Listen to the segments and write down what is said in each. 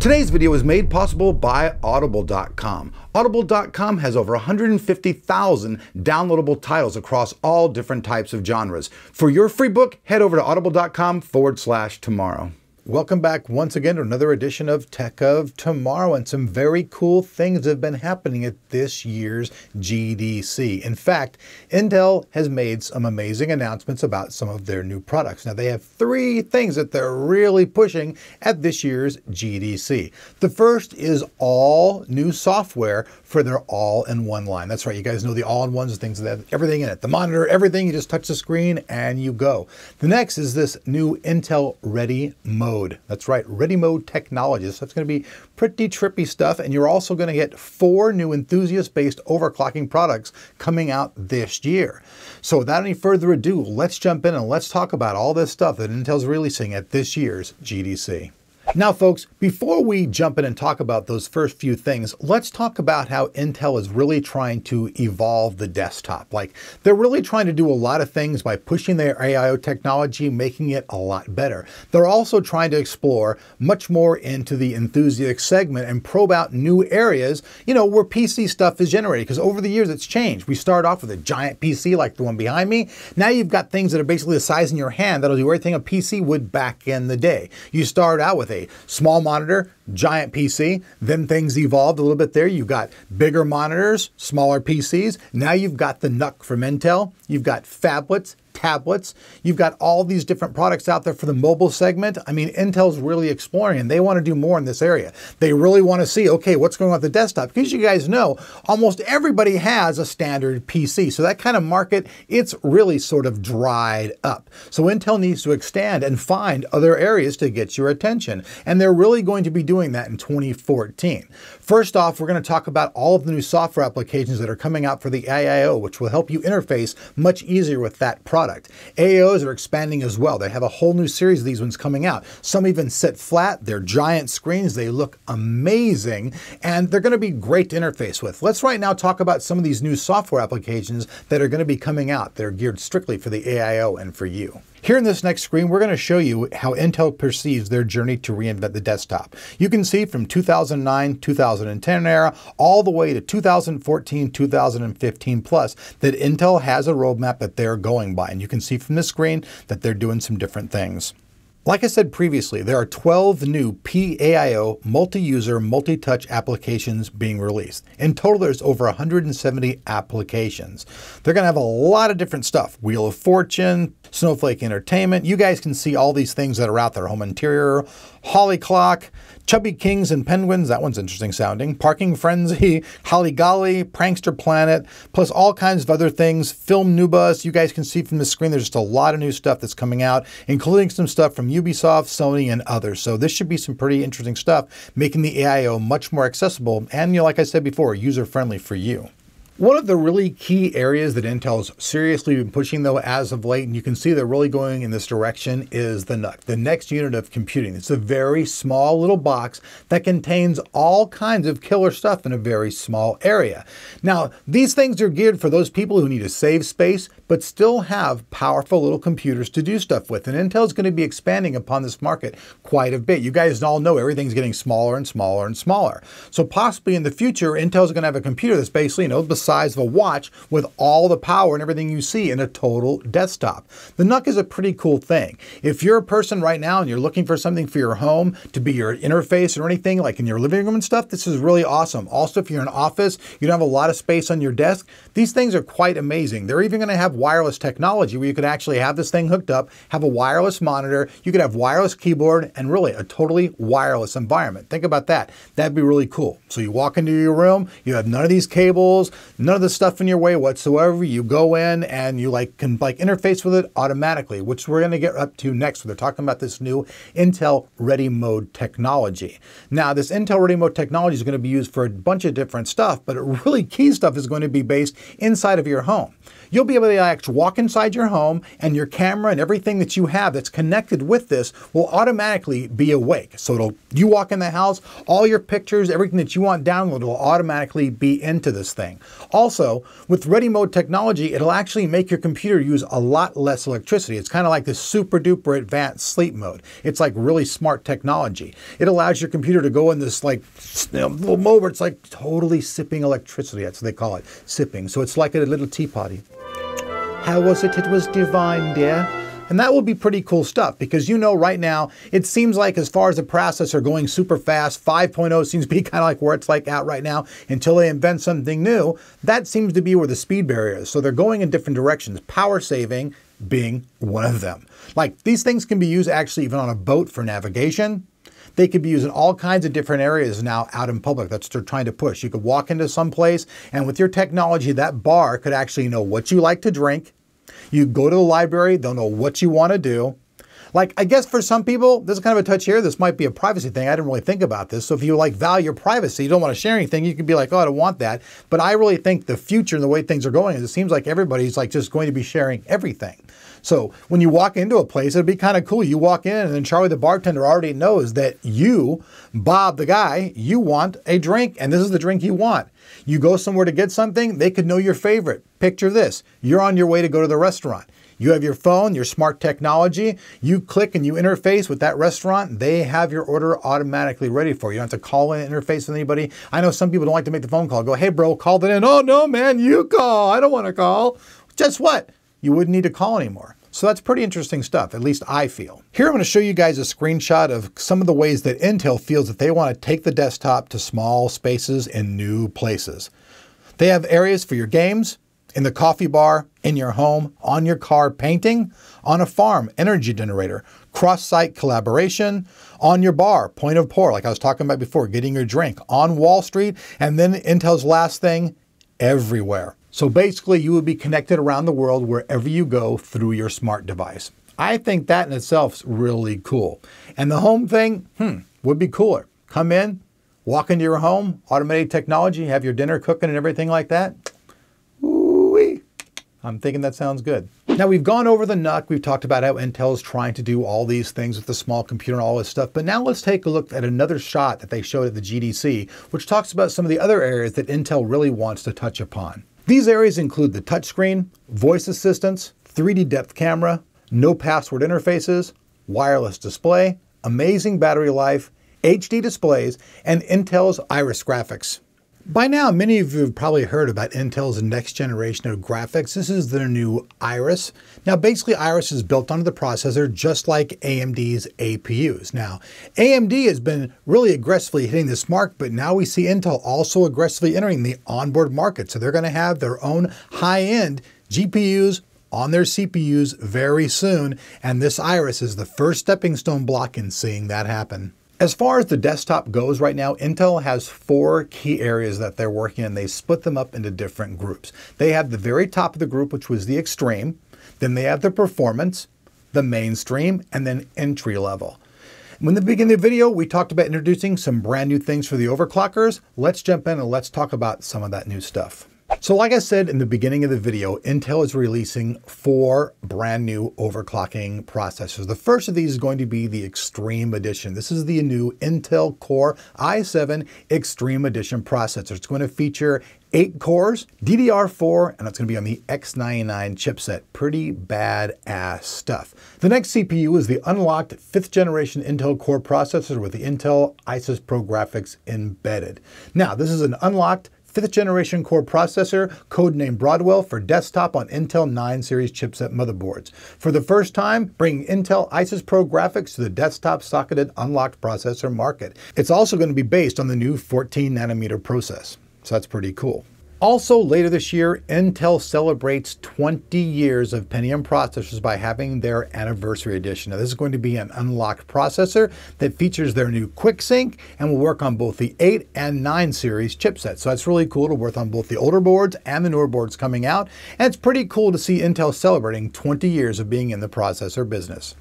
Today's video is made possible by Audible.com. Audible.com has over 150,000 downloadable titles across all different types of genres. For your free book, head over to audible.com/tomorrow. Welcome back once again to another edition of Tech of Tomorrow, and some very cool things have been happening at this year's GDC. In fact, Intel has made some amazing announcements about some of their new products. Now, they have three things that they're really pushing at this year's GDC. The first is all new software for their all-in-one line. That's right, you guys know the all-in-ones, things that have everything in it. The monitor, everything, you just touch the screen and you go. The next is this new Intel Ready Mode. That's right, Ready Mode technology. So it's going to be pretty trippy stuff, and you're also going to get 4 new enthusiast-based overclocking products coming out this year. So without any further ado, let's jump in and let's talk about all this stuff that Intel's releasing at this year's GDC. Now, folks, before we jump in and talk about those first few things, let's talk about how Intel is really trying to evolve the desktop. Like, they're really trying to do a lot of things by pushing their AIO technology, making it a lot better. They're also trying to explore much more into the enthusiast segment and probe out new areas, you know, where PC stuff is generated. Because over the years, it's changed. We started off with a giant PC like the one behind me. Now you've got things that are basically the size in your hand that'll do everything a PC would back in the day. You start out with a small monitor, giant PC, then things evolved a little bit there. You've got bigger monitors, smaller PCs. Now you've got the Nook from Intel. You've got phablets, tablets. You've got all these different products out there for the mobile segment. I mean, Intel's really exploring, and they want to do more in this area. They really want to see, okay, what's going on with the desktop? Because you guys know, almost everybody has a standard PC. So that kind of market, it's really sort of dried up. So Intel needs to expand and find other areas to get your attention. And they're really going to be doing that in 2014. First off, we're going to talk about all of the new software applications that are coming out for the AIO, which will help you interface much easier with that product. AIOs are expanding as well. They have a whole new series of these ones coming out. Some even sit flat. They're giant screens. They look amazing, and they're going to be great to interface with. Let's right now talk about some of these new software applications that are going to be coming out. They're geared strictly for the AIO and for you. Here in this next screen, we're going to show you how Intel perceives their journey to reinvent the desktop. You can see from 2009, 2010 era, all the way to 2014, 2015 plus, that Intel has a roadmap that they're going by. And you can see from this screen that they're doing some different things. Like I said previously, there are 12 new PAIO multi-user, multi-touch applications being released. In total, there's over 170 applications. They're going to have a lot of different stuff. Wheel of Fortune, Snowflake Entertainment. You guys can see all these things that are out there. Home Interior, Holly Clock, Chubby Kings and Penguins, that one's interesting sounding, Parking Frenzy, Holly Golly, Prankster Planet, plus all kinds of other things, Film Nubus. You guys can see from the screen there's just a lot of new stuff that's coming out, including some stuff from Ubisoft, Sony, and others. So this should be some pretty interesting stuff, making the AIO much more accessible and, you know, like I said before, user-friendly for you. One of the really key areas that Intel's seriously been pushing, though, as of late, and you can see they're really going in this direction, is the Nook, the next unit of computing. It's a very small little box that contains all kinds of killer stuff in a very small area. Now, these things are geared for those people who need to save space, but still have powerful little computers to do stuff with. And Intel's going to be expanding upon this market quite a bit. You guys all know everything's getting smaller and smaller and smaller. So possibly in the future, Intel's going to have a computer that's basically, you know, the size of a watch with all the power and everything you see in a total desktop. The Nook is a pretty cool thing. If you're a person right now and you're looking for something for your home to be your interface or anything like in your living room and stuff, this is really awesome. Also, if you're in an office, you don't have a lot of space on your desk, these things are quite amazing. They're even going to have wireless technology where you could actually have this thing hooked up, have a wireless monitor, you could have wireless keyboard, and really a totally wireless environment. Think about that. That'd be really cool. So you walk into your room, you have none of these cables, none of the stuff in your way whatsoever. You go in and you can interface with it automatically, which we're going to get up to next. They're talking about this new Intel Ready Mode technology. Now, this Intel Ready Mode technology is going to be used for a bunch of different stuff, but really key stuff is going to be based inside of your home. You'll be able to actually walk inside your home, and your camera and everything that you have that's connected with this will automatically be awake. So you walk in the house, all your pictures, everything that you want downloaded will automatically be into this thing. Also, with ready mode technology, it'll actually make your computer use a lot less electricity. It's kind of like this super duper advanced sleep mode. It's like really smart technology. It allows your computer to go in this like little mode where it's like totally sipping electricity. That's what they call it, sipping. So it's like a little teapotty. How was it? It was divine, dear. And that will be pretty cool stuff because you know right now, it seems like as far as the processor going super fast, 5.0 seems to be kind of like where it's like at right now until they invent something new. That seems to be where the speed barrier is. So they're going in different directions, power saving being one of them. Like these things can be used actually even on a boat for navigation. They could be used in all kinds of different areas now out in public. That's what they're trying to push. You could walk into some place and with your technology, that bar could actually know what you like to drink. You go to the library, they'll know what you want to do. Like, I guess for some people, this is kind of a touch here. This might be a privacy thing. I didn't really think about this. So if you like value your privacy, you don't want to share anything, you could be like, oh, I don't want that. But I really think the future and the way things are going is it seems like everybody's like just going to be sharing everything. So when you walk into a place, it'd be kind of cool. You walk in and then Charlie the bartender already knows that you, Bob the guy, you want a drink and this is the drink you want. You go somewhere to get something, they could know your favorite. Picture this, you're on your way to go to the restaurant. You have your phone, your smart technology, you click and you interface with that restaurant, they have your order automatically ready for you. You don't have to call in, interface with anybody. I know some people don't like to make the phone call. Go, hey bro, call that in. Oh no man, you call, I don't want to call. Guess what? You wouldn't need to call anymore. So that's pretty interesting stuff, at least I feel. Here I'm going to show you guys a screenshot of some of the ways that Intel feels that they want to take the desktop to small spaces in new places. They have areas for your games, in the coffee bar, in your home, on your car painting, on a farm, energy generator, cross-site collaboration, on your bar, point of pour, like I was talking about before, getting your drink, on Wall Street, and then Intel's last thing, everywhere. So basically you would be connected around the world wherever you go through your smart device. I think that in itself is really cool. And the home thing, would be cooler. Come in, walk into your home, automated technology, have your dinner cooking and everything like that. Ooh-wee. I'm thinking that sounds good. Now we've gone over the Nook. We've talked about how Intel is trying to do all these things with the small computer and all this stuff. But now let's take a look at another shot that they showed at the GDC, which talks about some of the other areas that Intel really wants to touch upon. These areas include the touchscreen, voice assistance, 3D depth camera, no password interfaces, wireless display, amazing battery life, HD displays, and Intel's Iris graphics. By now, many of you have probably heard about Intel's next generation of graphics. This is their new Iris. Now, basically, Iris is built onto the processor just like AMD's APUs. Now, AMD has been really aggressively hitting this mark, but now we see Intel also aggressively entering the onboard market. So they're going to have their own high-end GPUs on their CPUs very soon, and this Iris is the first stepping stone block in seeing that happen. As far as the desktop goes right now, Intel has 4 key areas that they're working in. They split them up into different groups. They have the very top of the group, which was the extreme. Then they have the performance, the mainstream, and then entry level. When the beginning of the video, we talked about introducing some brand new things for the overclockers. Let's jump in and let's talk about some of that new stuff. So like I said in the beginning of the video, Intel is releasing 4 brand new overclocking processors. The first of these is going to be the Extreme Edition. This is the new Intel Core i7 Extreme Edition processor. It's going to feature 8 cores, DDR4, and it's going to be on the X99 chipset. Pretty badass stuff. The next CPU is the unlocked 5th generation Intel Core processor with the Intel Isis Pro graphics embedded. Now, this is an unlocked 5th generation core processor, codenamed Broadwell, for desktop on Intel 9 series chipset motherboards. For the first time, bringing Intel Isis Pro graphics to the desktop socketed unlocked processor market. It's also going to be based on the new 14 nanometer process. So that's pretty cool. Also, later this year, Intel celebrates 20 years of Pentium processors by having their anniversary edition. Now, this is going to be an unlocked processor that features their new QuickSync and will work on both the 8 and 9 series chipsets. So that's really cool to work on both the older boards and the newer boards coming out. And it's pretty cool to see Intel celebrating 20 years of being in the processor business.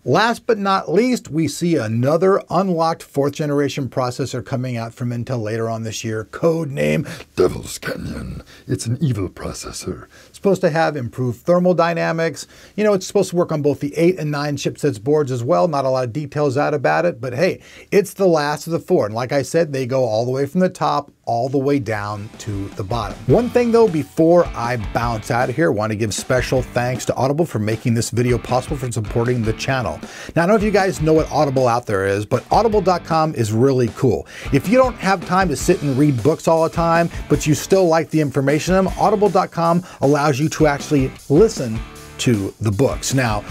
Last but not least, we see another unlocked 4th generation processor coming out from Intel later on this year, codename Devil's Canyon. It's an evil processor. It's supposed to have improved thermal dynamics. You know, it's supposed to work on both the 8 and 9 chipsets boards as well. Not a lot of details out about it, but hey, it's the last of the 4. And like I said, they go all the way from the top all the way down to the bottom. One thing though, before I bounce out of here, I want to give special thanks to Audible for making this video possible, for supporting the channel. Now, I don't know if you guys know what Audible out there is, but audible.com is really cool. If you don't have time to sit and read books all the time, but you still like the information in them, audible.com allows you to actually listen to the books. Now,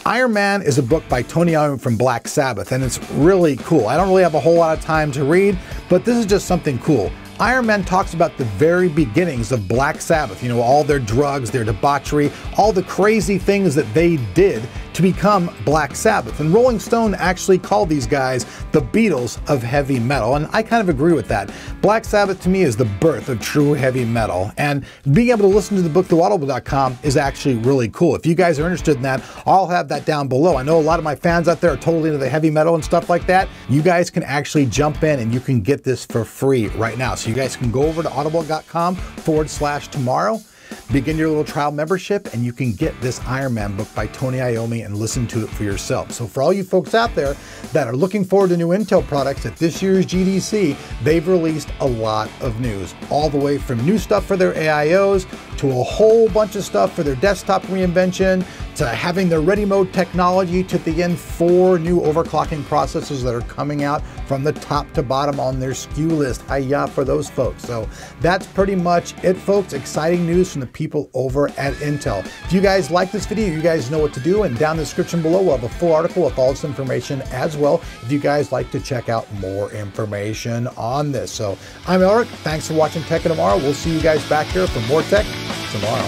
Iron Man is a book by Tony Iommi from Black Sabbath, and it's really cool. I don't really have a whole lot of time to read, but this is just something cool. Iron Man talks about the very beginnings of Black Sabbath, you know, all their drugs, their debauchery, all the crazy things that they did to become Black Sabbath. And Rolling Stone actually called these guys the Beatles of heavy metal, and I kind of agree with that. Black Sabbath to me is the birth of true heavy metal, and being able to listen to the book through audible.com is actually really cool. If you guys are interested in that, I'll have that down below. I know a lot of my fans out there are totally into the heavy metal and stuff like that. You guys can actually jump in and you can get this for free right now. So you guys can go over to audible.com/tomorrow, begin your little trial membership, and you can get this Iron Man book by Tony Iommi and listen to it for yourself. So for all you folks out there that are looking forward to new Intel products at this year's GDC, they've released a lot of news, all the way from new stuff for their AIOs to a whole bunch of stuff for their desktop reinvention, to having their ready mode technology, to the end 4 new overclocking processors that are coming out from the top to bottom on their SKU list. Hiya for those folks. So that's pretty much it, folks. Exciting news from the people over at Intel. If you guys like this video, you guys know what to do, and down in the description below we'll have a full article with all this information as well, if you guys like to check out more information on this. So I'm Eric. Thanks for watching Tech of Tomorrow. We'll see you guys back here for more tech tomorrow.